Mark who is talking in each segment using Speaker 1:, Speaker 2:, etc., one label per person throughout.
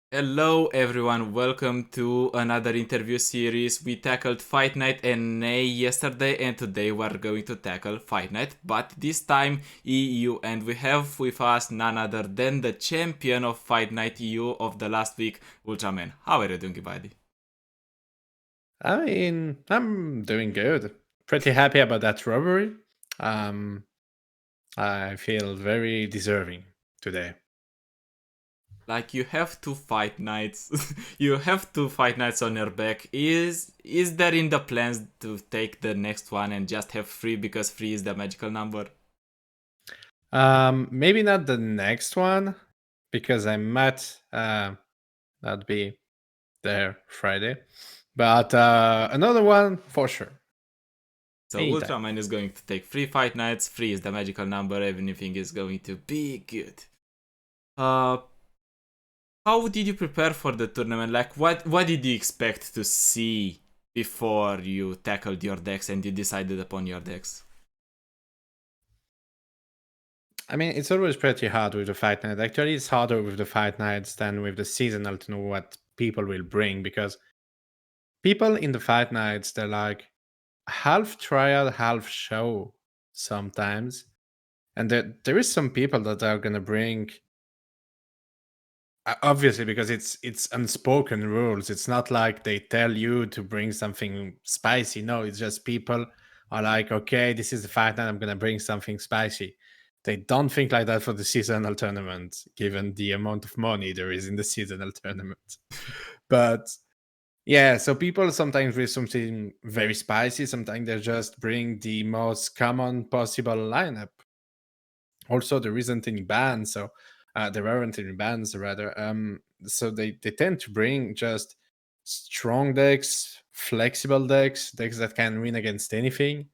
Speaker 1: Hello everyone, welcome to another interview series. We tackled Fight Night NA yesterday and today we're going to tackle Fight Night, but this time EU, and we have with us none other than the champion of Fight Night EU of the last week, Ultraman. How are you doing, buddy?
Speaker 2: I'm doing good. Pretty happy about that robbery. Um, I feel very deserving today.
Speaker 1: Like you have two fight nights, you have two fight nights on your back. Is there in the plans to take the next one and just have three because three is the magical number?
Speaker 2: Maybe not the next one because I might not be there Friday, but another one for sure.
Speaker 1: So
Speaker 2: Anytime.
Speaker 1: Ultraman is going to take three fight nights. Three is the magical number. Everything is going to be good. Uh, how did you prepare for the tournament? Like, what did you expect to see before you tackled your decks and you decided upon your decks?
Speaker 2: I mean, it's always pretty hard with the fight night. Actually, it's harder with the fight nights than with the seasonal to know what people will bring because people in the fight nights they're like half trial, half show sometimes. And there is some people that are gonna bring obviously because it's unspoken rules. It's not like they tell you to bring something spicy. No, it's just people are like, okay, this is the fight night, I'm gonna bring something spicy. They don't think like that for the seasonal tournament, given the amount of money there is in the seasonal tournament. But yeah, so people sometimes bring something very spicy, sometimes they just bring the most common possible lineup. Also, there isn't any bans, so there aren't any bans rather. So they tend to bring just strong decks, flexible decks that can win against anything.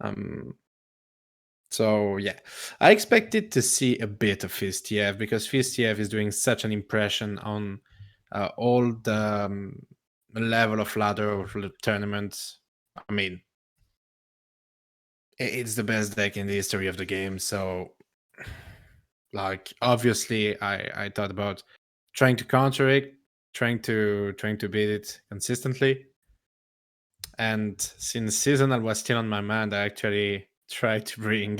Speaker 2: Um, so yeah, I expected to see a bit of FistTF because FistTF is doing such an impression on all the level of ladder of the tournament. I mean, it's the best deck in the history of the game. So, like, obviously, I thought about trying to counter it, trying to beat it consistently. And since seasonal was still on my mind, I actually tried to bring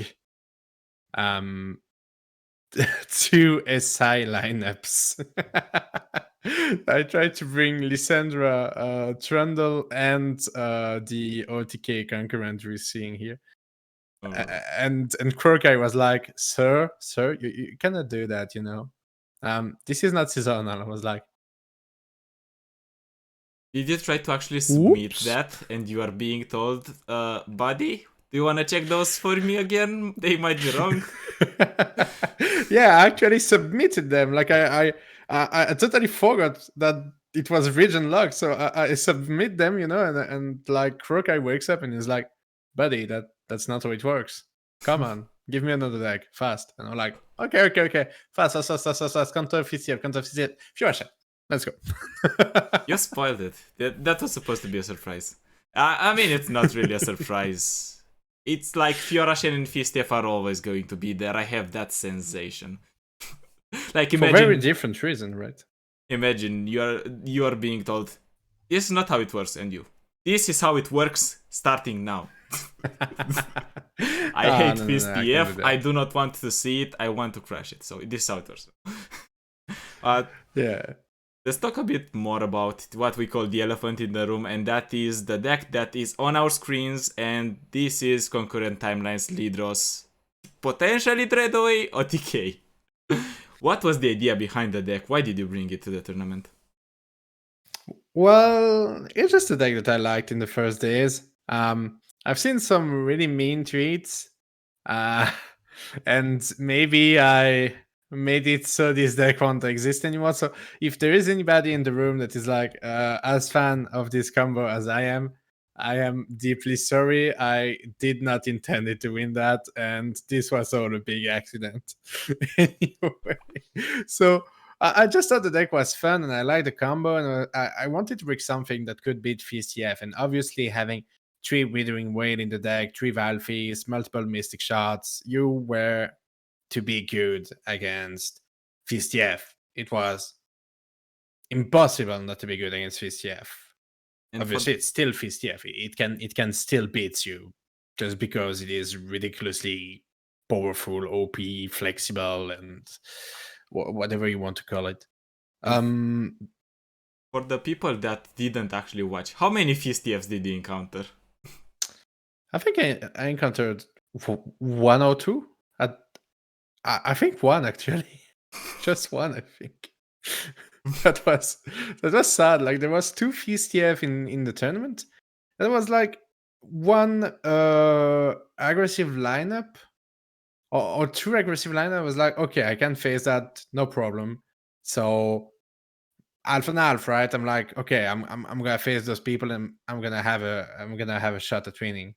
Speaker 2: um two SI lineups. I tried to bring Lysandra, Trundle, and the OTK concurrent we're seeing here.
Speaker 1: Uh,
Speaker 2: And Crokai was like, "Sir, you cannot do that, you know. This is not seasonal." I was like,
Speaker 1: did you try to actually submit
Speaker 2: "Whoops."
Speaker 1: that and you are being told, buddy, do you wanna check those for me again? They might be wrong.
Speaker 2: Yeah, I actually submitted them. Like I totally forgot that it was region locked, so I submit them, and like Crokai wakes up and is like, "Buddy, that's not how it works. Come on, give me another deck fast." And I'm like, "Okay, fast, fast, fast, fast, fast, fast. Counter officiel, counter officiel. Sure, let's go."
Speaker 1: You spoiled it. That was supposed to be a surprise. I mean, it's not really a surprise. It's like Fiorashen and Fistef are always going to be there. I have that sensation. Like
Speaker 2: For very
Speaker 1: imagine,
Speaker 2: different reason, right?
Speaker 1: imagine you are being told, this is not how it works, and you, this is how it works starting now. I
Speaker 2: Ah,
Speaker 1: hate
Speaker 2: no, I can do
Speaker 1: Fist I
Speaker 2: that.
Speaker 1: do not want to see it. I want to crash it. So this is how it works. Uh,
Speaker 2: Yeah.
Speaker 1: let's talk a bit more about what we call the elephant in the room, and that is the deck that is on our screens, and this is Concurrent Timelines Lidros, potentially Dreadway or TK. What was the idea behind the deck? Why did you bring it to the tournament?
Speaker 2: Well, it's just a deck that I liked in the first days. I've seen some really mean tweets, uh, and maybe I made it so this deck won't exist anymore. So if there is anybody in the room that is like as fan of this combo as I am deeply sorry. I did not intend it to win that, and this was all a big accident. Anyway, so I just thought the deck was fun and I liked the combo, and I wanted to bring something that could beat FCF. And obviously, having three Withering Whale in the deck, three Valfies, multiple Mystic Shots, you were to be good against FCF. It was impossible not to be good against FISTF.
Speaker 1: And for
Speaker 2: Obviously, it's still FISTF. It can still beat you just because it is ridiculously powerful, OP, flexible, and whatever you want to call it.
Speaker 1: and
Speaker 2: Um,
Speaker 1: for the people that didn't actually watch, how many FTFs did you encounter?
Speaker 2: I think I encountered one or two. I think one actually, just one. I think that was that was sad. Like there was two FTF in the tournament. And it was like one aggressive lineup or two aggressive lineup. I was like, okay, I can face that, no problem. So alpha and alpha, right? I'm like, okay, I'm gonna face those people and I'm gonna have a shot at winning.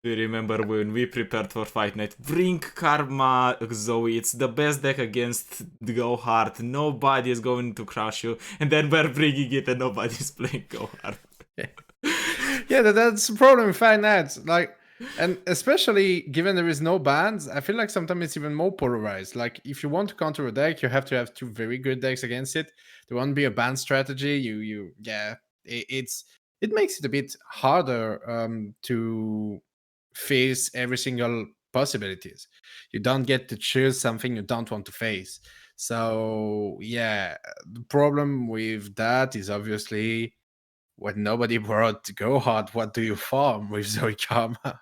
Speaker 1: Do you remember when we prepared for Fight Night? Bring Karma Zoe, it's the best deck against Go Hard. Nobody is going to crush you. And then we're bringing it and nobody's playing Go Hard.
Speaker 2: Yeah, that's the problem with Five Nights. Like, and especially given there is no bans, I feel like sometimes it's even more polarized. Like, if you want to counter a deck, you have to have two very good decks against it. There won't be a ban strategy. Yeah, it makes it a bit harder to face every single possibilities. You don't get to choose something you don't want to face. So yeah, the problem with that is obviously when nobody brought to go hard, what do you farm with Zoe Karma?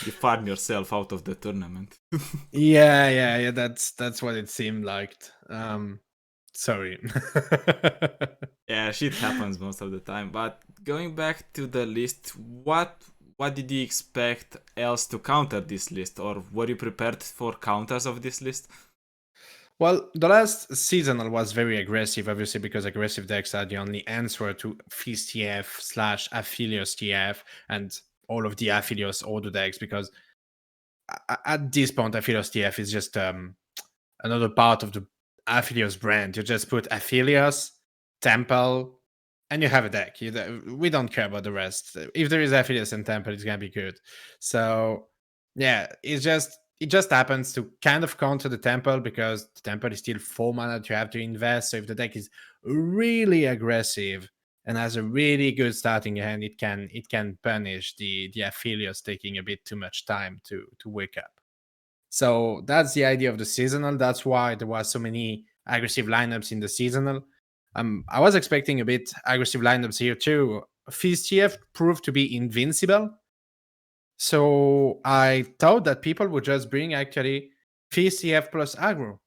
Speaker 1: You farm yourself out of the tournament.
Speaker 2: Yeah. That's what it seemed like. Sorry.
Speaker 1: Yeah, shit happens most of the time. But going back to the list, what did you expect else to counter this list, or were you prepared for counters of this list?
Speaker 2: Well, the last seasonal was very aggressive, obviously, because aggressive decks are the only answer to Feast TF slash Aphelios TF and all of the Aphelios order decks. Because at this point, Aphelios TF is just another part of the Aphelios brand. You just put Aphelios, Temple, and you have a deck. We don't care about the rest. If there is Aphelios and Temple, it's gonna be good. So yeah, it just happens to kind of counter the Temple because the Temple is still 4 mana that you have to invest. So if the deck is really aggressive and has a really good starting hand, it can punish the Aphelios taking a bit too much time to wake up. So that's the idea of the seasonal. That's why there was so many aggressive lineups in the seasonal. I was expecting a bit aggressive lineups here too. Fizz TF proved to be invincible, so I thought that people would just bring actually Fizz TF plus aggro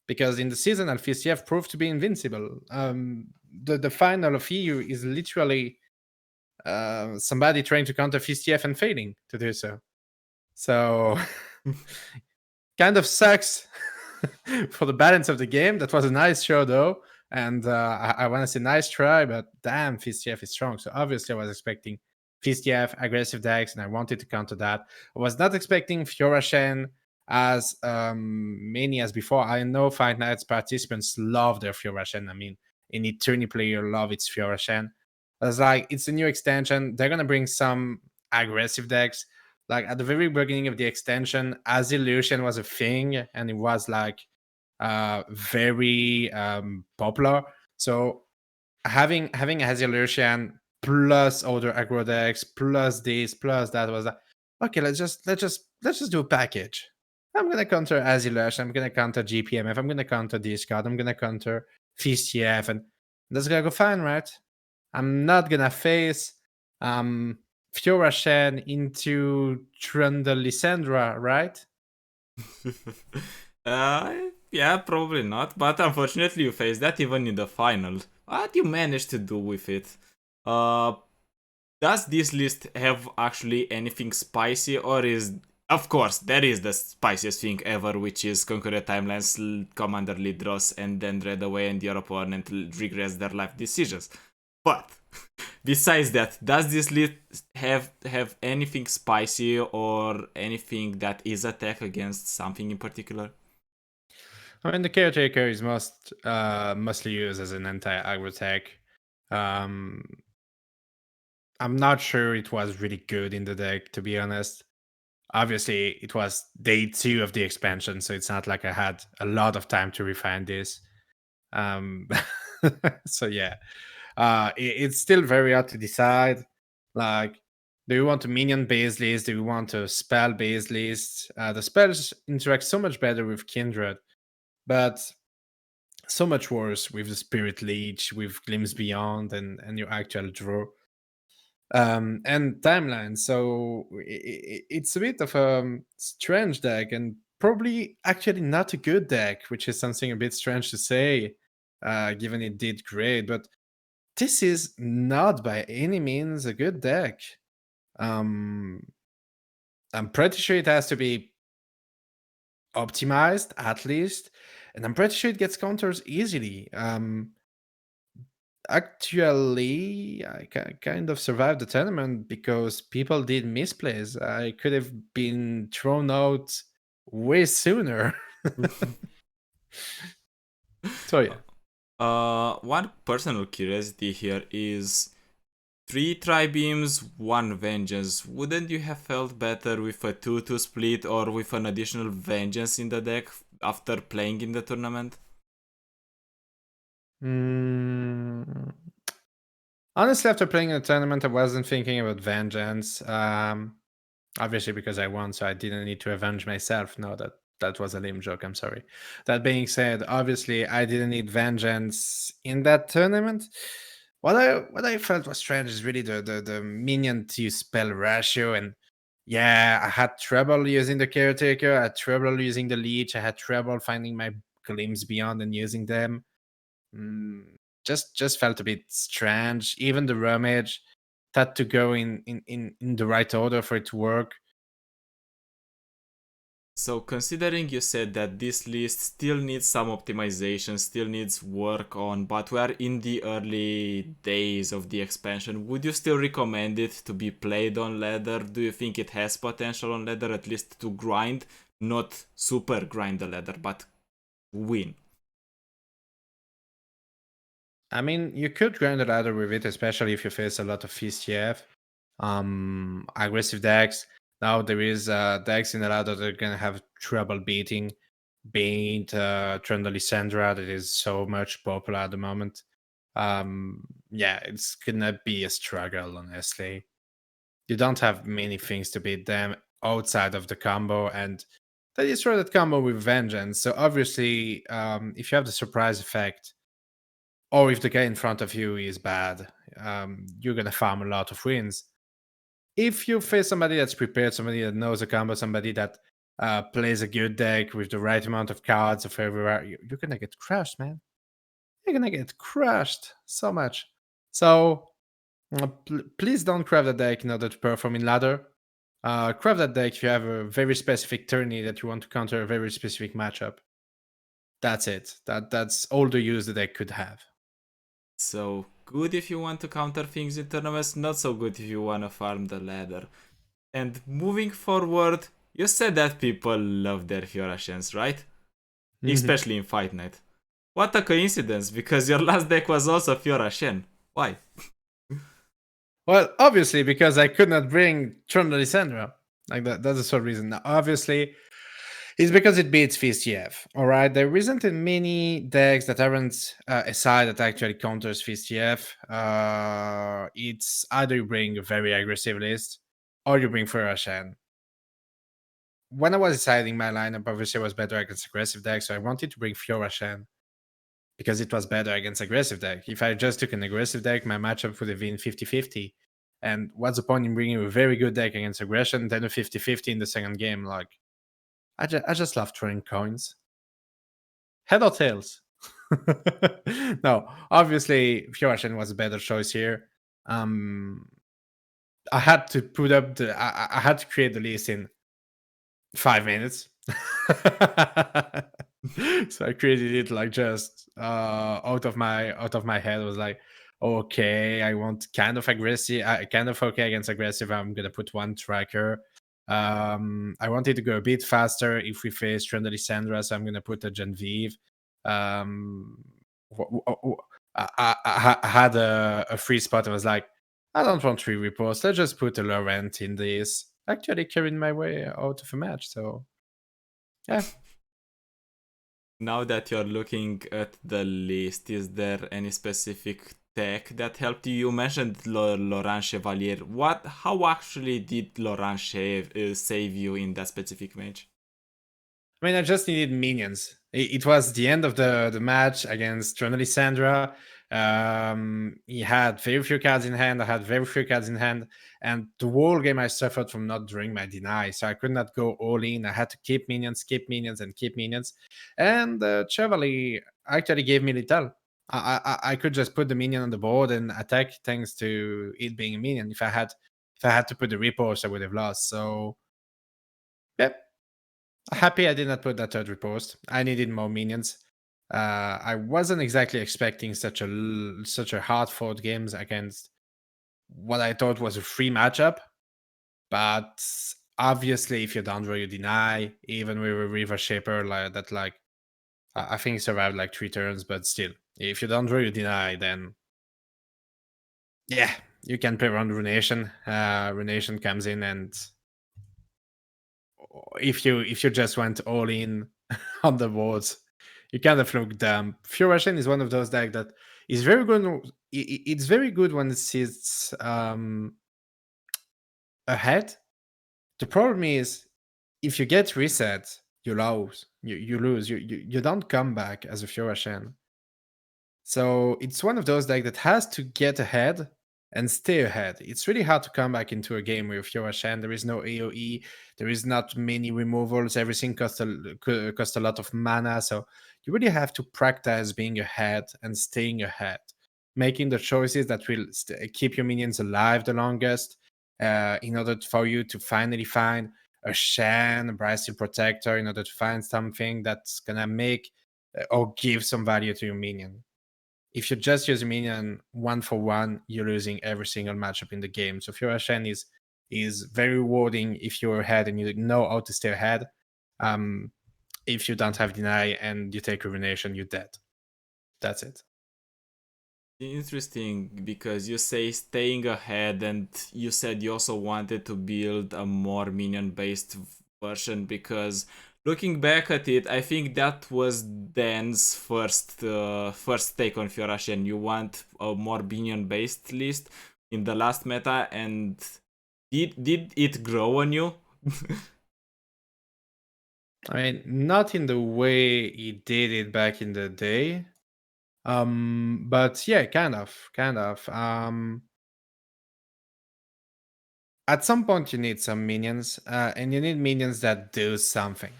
Speaker 2: because in the seasonal Fizz TF proved to be invincible. The final of EU is literally somebody trying to counter Fizz TF and failing to do so. So kind of sucks for the balance of the game. That was a nice show though, and I want to say nice try, but damn, FTF is strong. So obviously, I was expecting FTF aggressive decks, and I wanted to counter that. I was not expecting Fiora Shen as many as before. I know Fight Nights participants love their Fiora Shen. I mean, any tourney player love its Fiora Shen. I was like, it's a new extension. They're gonna bring some aggressive decks. Like at the very beginning of the extension, as illusion was a thing, and it was like very popular. So having Illusion plus other aggro decks plus this plus that was like, okay, let's just do a package. I'm gonna counter Azilursh, I'm gonna counter GPMF, I'm gonna counter Discard, I'm gonna counter FeastTF, and that's gonna go fine, right? I'm not gonna face Fiora Shen into Trundle Lysandra, right?
Speaker 1: Yeah, probably not. But unfortunately, you faced that even in the final. What you managed to do with it? Uh, does this list have actually anything spicy, or is of course there is the spiciest thing ever, which is concurrent timelines, commander lead draws, and then dread away, and your opponent regrets their life decisions. But besides that, does this list have anything spicy or anything that is attack against something in particular?
Speaker 2: I mean, the caretaker is mostly used as an anti-aggro tech. Um, I'm not sure it was really good in the deck, to be honest. Obviously, it was day 2 of the expansion, so it's not like I had a lot of time to refine this. Um, so yeah, it's still very hard to decide. Like, do you want a minion based list? Do you want a spell based list? The spells interact so much better with Kindred, but so much worse with the Spirit Leech, with Glimpse Beyond, and your actual draw. And timeline. So it's a bit of a strange deck, and probably actually not a good deck, which is something a bit strange to say, given it did great. But this is not by any means a good deck. Um, I'm pretty sure it has to be optimized at least, and I'm pretty sure it gets counters easily. Actually, I kind of survived the tournament because people did misplays. I could have been thrown out way sooner. So yeah.
Speaker 1: One personal curiosity here is three tri-beams, one vengeance. Wouldn't you have felt better with a 2-2 split or with an additional vengeance in the deck after playing in the tournament?
Speaker 2: Mm, honestly, after playing in the tournament, I wasn't thinking about vengeance. Obviously, because I won, so I didn't need to avenge myself. No, that was a lame joke. I'm sorry. That being said, obviously, I didn't need vengeance in that tournament. What I felt was strange is really the minion to spell ratio, and yeah, I had trouble using the caretaker. I had trouble using the leech. I had trouble finding my glimpse beyond and using them. Mm, just felt a bit strange. Even the rummage had to go in the right order for it to work.
Speaker 1: So considering you said that this list still needs some optimization, still needs work on, but we are in the early days of the expansion, would you still recommend it to be played on ladder? Do you think it has potential on ladder at least to grind? Not super grind the ladder, but win.
Speaker 2: I mean, you could grind the ladder with it, especially if you face a lot of FCF, aggressive decks. Now there is decks in the ladder that are gonna have trouble beating, being Trundle Lysandra that is so much popular at the moment. Yeah, it's gonna be a struggle, honestly. You don't have many things to beat them outside of the combo, and they destroy that combo with vengeance. So obviously, if you have the surprise effect, or if the guy in front of you is bad, you're gonna farm a lot of wins. If you face somebody that's prepared, somebody that knows a combo, somebody that plays a good deck with the right amount of cards of everywhere, you're gonna get crushed, man. You're gonna get crushed so much. So please don't craft that deck in order to perform in ladder. Craft that deck if you have a very specific tourney that you want to counter a very specific matchup. That's it. That's all the use the deck could have.
Speaker 1: So good if you want to counter things in tournaments, not so good if you want to farm the ladder. And moving forward, you said that people love their Fiorashens, right?
Speaker 2: Mhm.
Speaker 1: Especially in Fight Night. What a coincidence, because your last deck was also Fiorashen. Why?
Speaker 2: Well, obviously, because I could not bring Tron Lysandra. Like that's the sole reason. Now, obviously, it's because it beats VCF. All right, there isn't many decks that aren't a side that actually counters VCF. It's either you bring a very aggressive list or you bring Furashan. When I was deciding my lineup, obviously I was better against aggressive decks, so I wanted to bring Fiorashan because it was better against aggressive deck. If I just took an aggressive deck, my matchup would have been 50-50. And what's the point in bringing a very good deck against aggression, then a 50-50 in the second game? Like, I just love throwing coins. Head or tails? No, obviously, Fiorashen was a better choice here. Um, I had to put up I had to create the list in 5 minutes. So I created it like just out of my head. I was like, okay, I want kind of aggressive, kind of okay against aggressive. I'm gonna put one tracker. I wanted to go a bit faster if we face Trundle Lysandra, so I'm gonna put a Genevieve. Um, I had a free spot. I was like, I don't want three reports. Let's just put a Laurent in this. Actually, carried my way out of a match. So yeah.
Speaker 1: Now that you're looking at the list, is there any specific tech that helped you? You mentioned Laurent Chevalier. How actually did Laurent save you in that specific match?
Speaker 2: I mean, I just needed minions. It was the end of the match against Lissandra. He had very few cards in hand. I had very few cards in hand. And the whole game I suffered from not drawing my deny. So I could not go all in. I had to keep minions, and keep minions. And Chevalier actually gave me little. I could just put the minion on the board and attack thanks to it being a minion. If I had to put the repos, I would have lost. So yeah, happy I did not put that third riposte. I needed more minions. I wasn't exactly expecting such a hard fought games against what I thought was a free matchup, but obviously if you don't draw, you deny. Even with a River Shaper like that, like I think it survived like 3 turns, but still, if you don't draw, you deny. Then yeah, you can play around Runation. Runation comes in, and if you just went all in on the boards, you kind of look dumb. Furation is one of those decks that is very good. It's very good when it sits ahead. The problem is if you get reset, you lose. You lose. You don't come back as a Furation. So it's one of those decks that has to get ahead and stay ahead. It's really hard to come back into a game with your Shan. There is no AoE. There is not many removals. Everything costs a lot of mana. So you really have to practice being ahead and staying ahead, making the choices that will keep your minions alive the longest. In order for you to finally find a Shan, a Bryson Protector, in order to find something that's gonna make or give some value to your minion. If you just use a minion one for one, you're losing every single matchup in the game. So Fiora Shen is very rewarding if you're ahead and you know how to stay ahead. Um, if you don't have deny and you take ruination, you're dead. That's it.
Speaker 1: Interesting, because you say staying ahead, and you said you also wanted to build a more minion based version, because looking back at it, I think that was Dan's first take on Fiorashi. You want a more minion based list in the last meta, and did it grow on you?
Speaker 2: I mean, not in the way he did it back in the day. But yeah, kind of. At some point you need some minions, and you need minions that do something.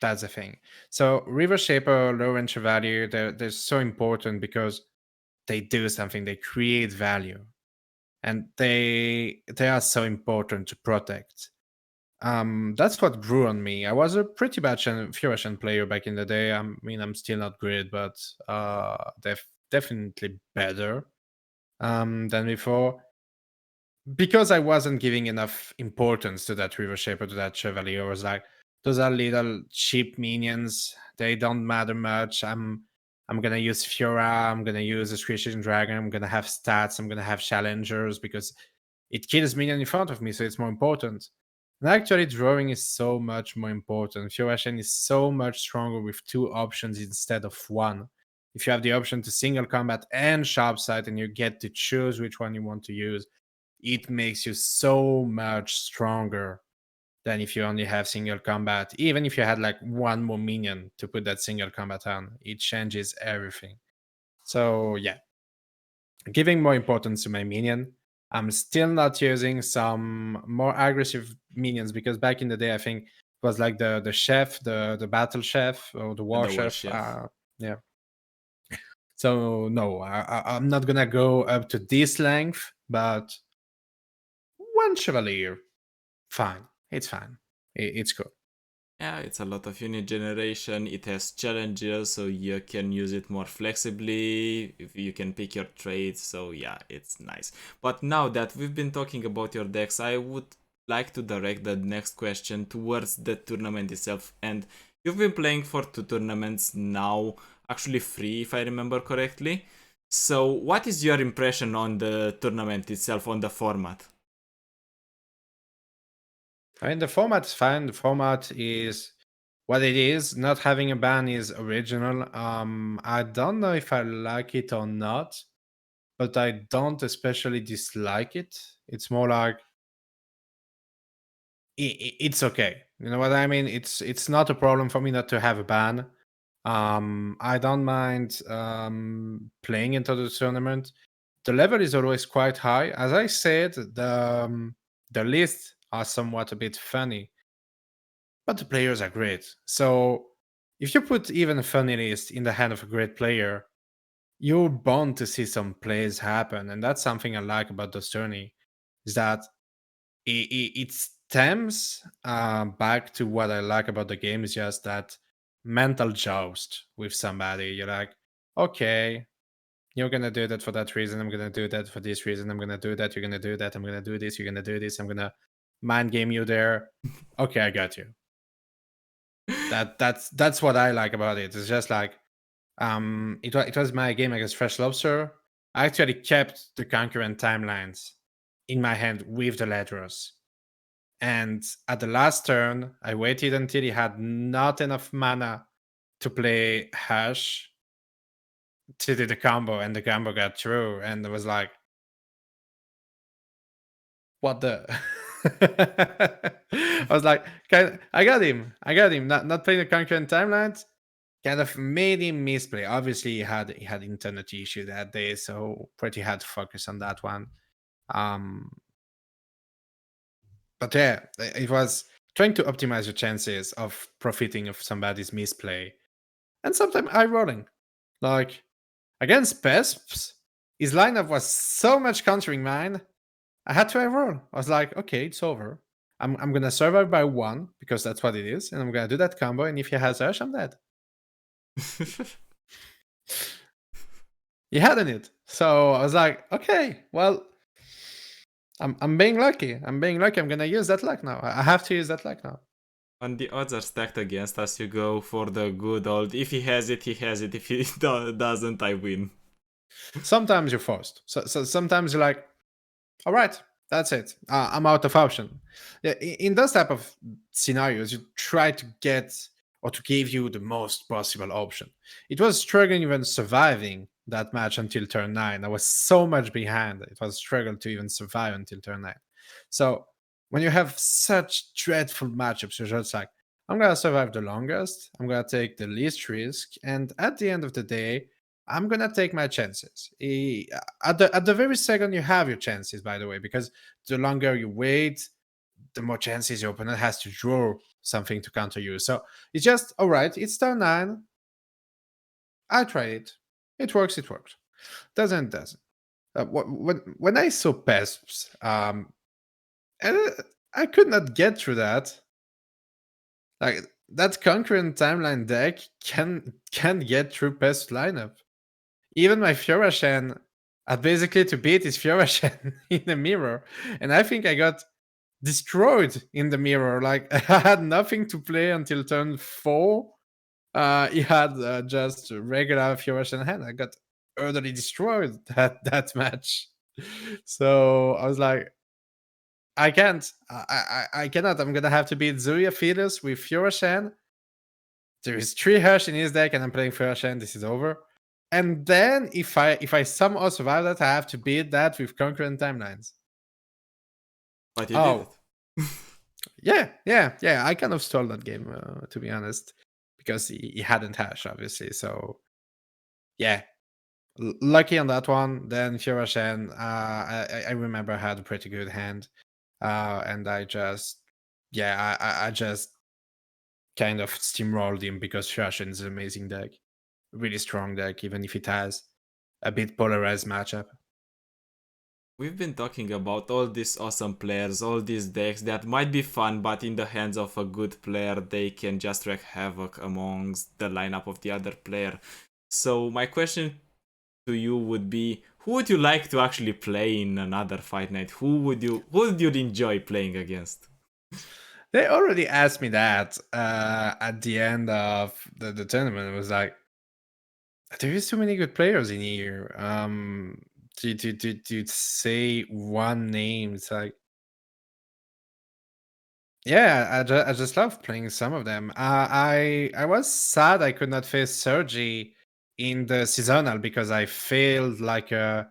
Speaker 2: That's the thing. So River Shaper, Lorent Chevalier, they're so important because they do something. They create value, and they are so important to protect. That's what grew on me. I was a pretty bad Furation player back in the day. I mean, I'm still not great, but definitely better than before, because I wasn't giving enough importance to that River Shaper, to that Chevalier. I was like, those are little cheap minions. They don't matter much. I'm gonna use Fiora. I'm gonna use a Screeching Dragon. I'm gonna have stats. I'm gonna have challengers because it kills minion in front of me, so it's more important. And actually, drawing is so much more important. Fiora Shen is so much stronger with 2 options instead of 1. If you have the option to single combat and sharp sight, and you get to choose which one you want to use, it makes you so much stronger than if you only have single combat. Even if you had like one more minion to put that single combat on, it changes everything. So yeah, giving more importance to my minion. I'm still not using some more aggressive minions because back in the day I think it was like the chef, the battle chef or the war
Speaker 1: The war
Speaker 2: chef.
Speaker 1: chef.
Speaker 2: Yeah. So no, I'm not gonna go up to this length, but one chevalier, fine. It's fine. It's cool.
Speaker 1: Yeah, it's a lot of unit generation. It has challenges, so you can use it more flexibly. If you can pick your trades, so yeah, it's nice. But now that we've been talking about your decks, I would like to direct the next question towards the tournament itself. And you've been playing for 2 tournaments now, actually 3, if I remember correctly. So, what is your impression on the tournament itself, on the format?
Speaker 2: I mean, the format is fine. The format is what it is. Not having a ban is original. I don't know if I like it or not, but I don't especially dislike it. It's more like it's okay. You know what I mean? It's not a problem for me not to have a ban. I don't mind playing into the tournament. The level is always quite high. As I said, the lists are somewhat a bit funny, but the players are great. So if you put even a funny list in the hand of a great player, you're bound to see some plays happen, and that's something I like about this tourney. Is that it stems back to what I like about the game is just that mental joust with somebody. You're like, okay, you're gonna do that for that reason. I'm gonna do that for this reason. I'm gonna do that. You're gonna do that. I'm gonna do this. You're gonna do this. I'm gonna mind game you there. Okay, I got you. That's what I like about it. It's just like it was my game against Fresh Lobster. I actually kept the concurrent timelines in my hand with the letters. And at the last turn, I waited until he had not enough mana to play Hash to do the combo, and the combo got through. And it was like, what the? I was like, I got him. I got him. Not playing the concurrent timelines kind of made him misplay. Obviously, he had internet issue that day, so pretty hard to focus on that one. Um, but yeah, it was trying to optimize your chances of profiting of somebody's misplay, and sometimes eye rolling. Like against Pesps, his lineup was so much countering mine. I had to eye roll. I was like, okay, it's over. I'm gonna survive by one because that's what it is, and I'm gonna do that combo. And if he has Ursh, I'm dead. He hadn't it, so I was like, okay, well, I'm being lucky. I'm being lucky. I'm gonna use that luck now. I have to use that luck now.
Speaker 1: When the odds are stacked against us, you go for the good old. If he has it, he has it. If he doesn't, I win.
Speaker 2: Sometimes you're forced. So sometimes you're like, all right, that's it. I'm out of option. Yeah, in those type of scenarios, you try to get or to give you the most possible option. It was struggling even surviving that match until turn 9. I was so much behind. It was a struggle to even survive until turn 9. So when you have such dreadful matchups, you're just like, I'm gonna survive the longest. I'm gonna take the least risk, and at the end of the day, I'm gonna take my chances. At the very second you have your chances, by the way, because the longer you wait, the more chances your opponent has to draw something to counter you. So it's just all right. It's turn 9. I try it. It works. It works. Doesn't. When I saw Pesps, and I could not get through that. Like that concurrent timeline deck can get through Pesps lineup. Even my Fiorashen, basically to beat his Fiorashen in the mirror. And I think I got destroyed in the mirror. Like I had nothing to play until turn 4. He had just a regular Fiorashen hand. I got utterly destroyed that match. So I was like, I can't. I cannot. I'm gonna have to beat Zuya Fetus with Fiorashen. There is 3 Hirsch in his deck, and I'm playing Fiorashen. This is over. And then if I somehow survive that, I have to beat that with concurrent timelines.
Speaker 1: But you did
Speaker 2: Oh,
Speaker 1: it.
Speaker 2: yeah. I kind of stole that game, to be honest, because he hadn't hash, obviously. So yeah, lucky on that one. Then Fiorashen, I remember I had a pretty good hand, and I just I just kind of steamrolled him because Fiorashen is an amazing deck, really strong deck, even if it has a bit polarized matchup.
Speaker 1: We've been talking about all these awesome players, all these decks that might be fun, but in the hands of a good player, they can just wreak havoc amongst the lineup of the other player. So my question to you would be, who would you like to actually play in another fight night? Who would you enjoy playing against?
Speaker 2: They already asked me that at the end of the tournament. It was like, there is too many good players in here. To say one name, it's like Yeah, I just love playing some of them. I was sad I could not face Sergi in the seasonal because I failed like a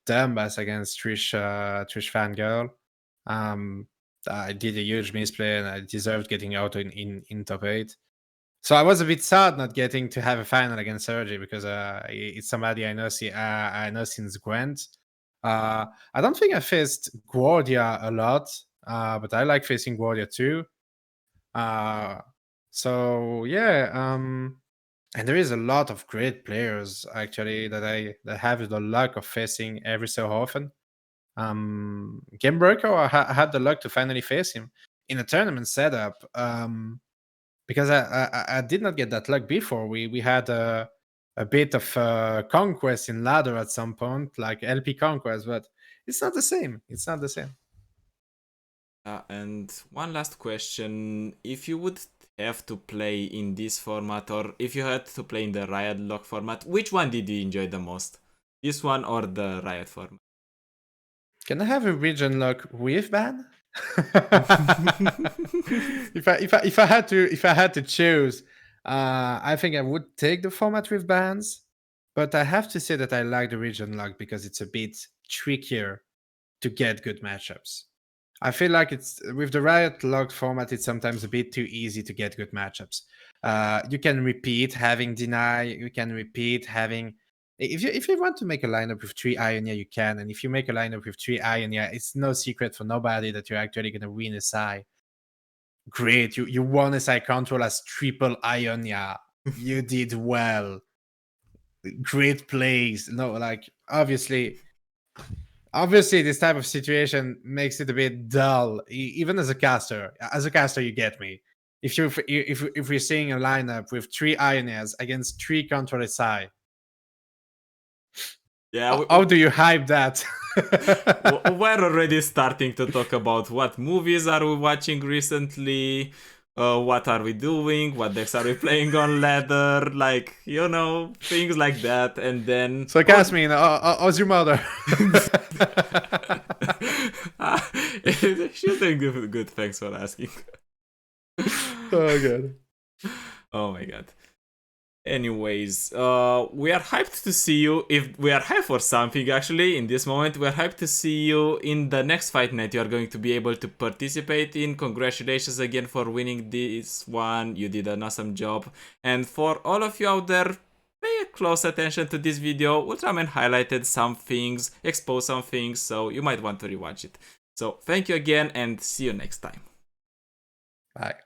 Speaker 2: dumbass against Trish Fangirl. Um, I did a huge misplay and I deserved getting out in top eight. So I was a bit sad not getting to have a final against Sergi because it's somebody I know since Gwent. I don't think I faced Guardia a lot, but I like facing Guardia too. Uh, so yeah, and there is a lot of great players actually that have the luck of facing every so often. Game Breaker, I had the luck to finally face him in a tournament setup. Because I did not get that luck before. We had a bit of conquest in ladder at some point, like LP conquest, but it's not the same. It's not the same.
Speaker 1: And one last question: if you would have to play in this format, or if you had to play in the Riot Lock format, which one did you enjoy the most? This one or the Riot format?
Speaker 2: Can I have a region lock with ban? If I had to choose, I think I would take the format with bans. But I have to say that I like the region lock because it's a bit trickier to get good matchups. I feel like it's with the Riot locked format, it's sometimes a bit too easy to get good matchups. You can repeat having deny, you can repeat having if you want to make a lineup with three Ionia, you can. And if you make a lineup with three Ionia, it's no secret for nobody that you're actually gonna win a SI. Great, you won a SI control as triple Ionia. You did well. Great plays. No, like obviously this type of situation makes it a bit dull even as a caster. You get me. If we're seeing a lineup with three Ionias against three control SI,
Speaker 1: Yeah,
Speaker 2: how do you hype that?
Speaker 1: we're already starting to talk about what movies are we watching recently, what are we doing, what decks are we playing on ladder, like, things like that. And then
Speaker 2: So Casmin, how's your mother?
Speaker 1: she's doing good, good, thanks for asking.
Speaker 2: Oh god.
Speaker 1: Oh my god. Anyways, we are hyped to see you. If we are hyped for something, actually, in this moment, we are hyped to see you in the next fight night you are going to be able to participate in. Congratulations again for winning this one. You did an awesome job. And for all of you out there, pay close attention to this video. Ultraman highlighted some things, exposed some things, so you might want to rewatch it. So thank you again and see you next time.
Speaker 2: Bye.